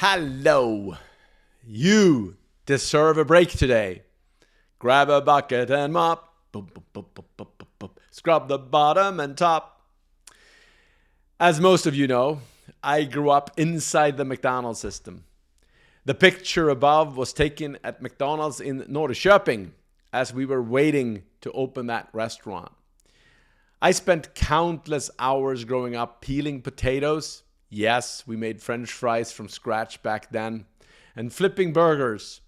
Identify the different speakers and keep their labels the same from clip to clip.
Speaker 1: Hello. You deserve a break today. Grab a bucket and mop. Boop, boop, boop, boop, boop, boop, boop. Scrub the bottom and top. As most of you know, I grew up inside the McDonald's system. The picture above was taken at McDonald's in Norrköping as we were waiting to open that restaurant. I spent countless hours growing up peeling potatoes. Yes, we made French fries from scratch back then. And flipping burgers.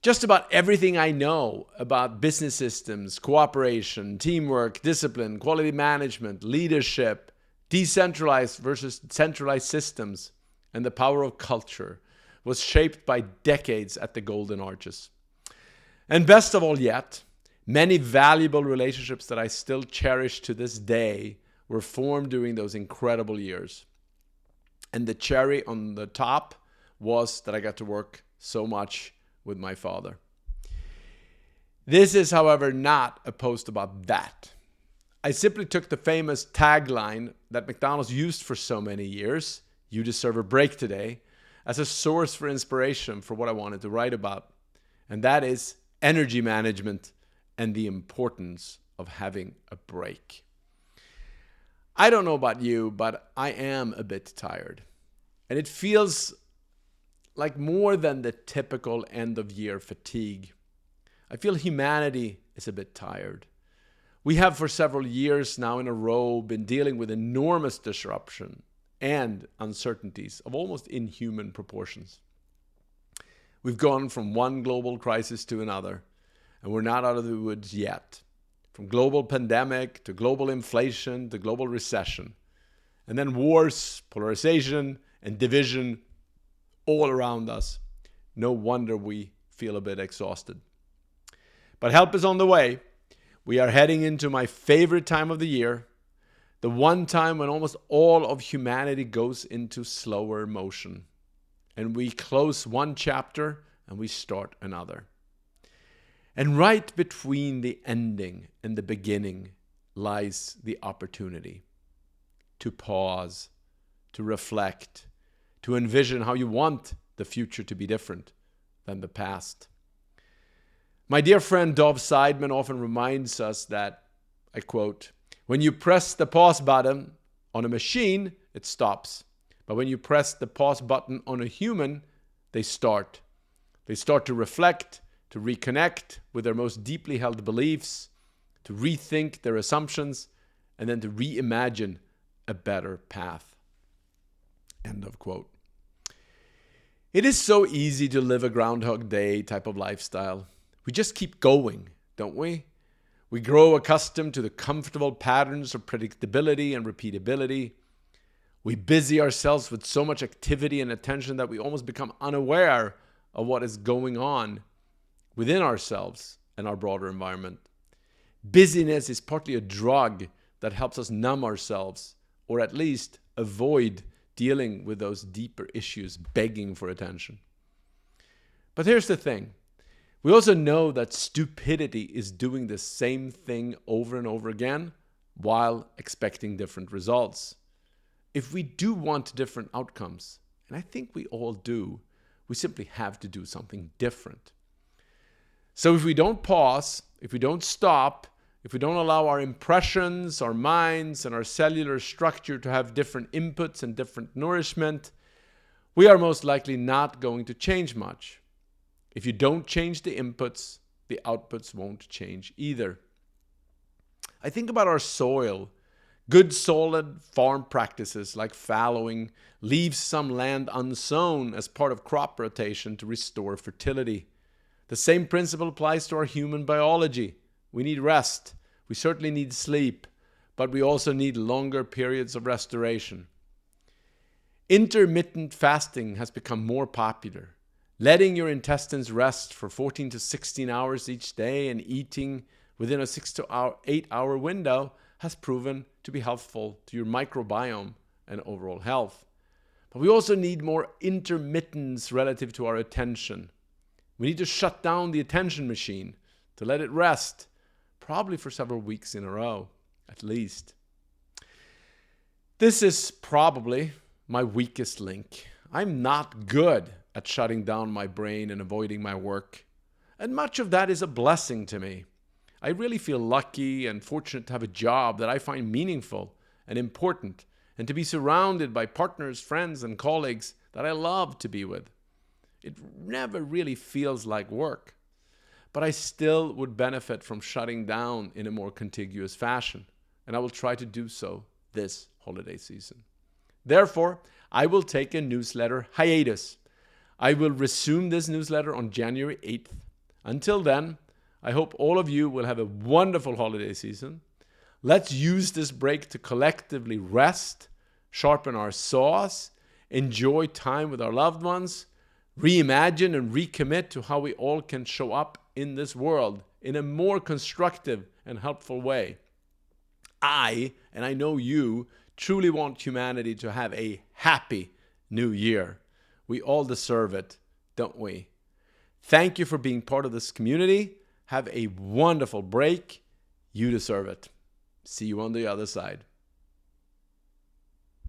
Speaker 1: Just about everything I know about business systems, cooperation, teamwork, discipline, quality management, leadership, decentralized versus centralized systems, and the power of culture was shaped by decades at the Golden Arches. And best of all yet, many valuable relationships that I still cherish to this day were formed during those incredible years. And the cherry on the top was that I got to work so much with my father. This is, however, not a post about that. I simply took the famous tagline that McDonald's used for so many years, "You deserve a break today," as a source for inspiration for what I wanted to write about. And that is energy management and the importance of having a break. I don't know about you, but I am a bit tired. And it feels like more than the typical end-of-year fatigue. I feel humanity is a bit tired. We have for several years now in a row been dealing with enormous disruption and uncertainties of almost inhuman proportions. We've gone from one global crisis to another, and we're not out of the woods yet. From global pandemic to global inflation to global recession. And then wars, polarization, and division all around us. No wonder we feel a bit exhausted. But help is on the way. We are heading into my favorite time of the year, the one time when almost all of humanity goes into slower motion. And we close one chapter and we start another. And right between the ending and the beginning lies the opportunity to pause, to reflect, to envision how you want the future to be different than the past. My dear friend Dov Seidman often reminds us that, I quote, "When you press the pause button on a machine, it stops. But when you press the pause button on a human, they start. They start to reflect, to reconnect with their most deeply held beliefs, to rethink their assumptions, and then to reimagine a better path." End of quote. It is so easy to live a Groundhog Day type of lifestyle. We just keep going, don't we? We grow accustomed to the comfortable patterns of predictability and repeatability. We busy ourselves with so much activity and attention that we almost become unaware of what is going on within ourselves and our broader environment. Busyness is partly a drug that helps us numb ourselves, or at least avoid dealing with those deeper issues begging for attention. But here's the thing. We also know that stupidity is doing the same thing over and over again while expecting different results. If we do want different outcomes, and I think we all do, we simply have to do something different. So if we don't pause, if we don't stop, if we don't allow our impressions, our minds, and our cellular structure to have different inputs and different nourishment, we are most likely not going to change much. If you don't change the inputs, the outputs won't change either. I think about our soil. Good solid farm practices like fallowing leaves some land unsown as part of crop rotation to restore fertility. The same principle applies to our human biology. We need rest. We certainly need sleep, but we also need longer periods of restoration. Intermittent fasting has become more popular. Letting your intestines rest for 14 to 16 hours each day and eating within a 6 to 8 hour window has proven to be helpful to your microbiome and overall health. But we also need more intermittence relative to our attention. We need to shut down the attention machine to let it rest, probably for several weeks in a row, at least. This is probably my weakest link. I'm not good at shutting down my brain and avoiding my work. And much of that is a blessing to me. I really feel lucky and fortunate to have a job that I find meaningful and important, and to be surrounded by partners, friends, and colleagues that I love to be with. It never really feels like work, but I still would benefit from shutting down in a more contiguous fashion, and I will try to do so this holiday season. Therefore, I will take a newsletter hiatus. I will resume this newsletter on January 8th. Until then, I hope all of you will have a wonderful holiday season. Let's use this break to collectively rest, sharpen our saws, enjoy time with our loved ones, reimagine and recommit to how we all can show up in this world in a more constructive and helpful way. And I know you, truly want humanity to have a happy new year. We all deserve it, don't we? Thank you for being part of this community. Have a wonderful break. You deserve it. See you on the other side.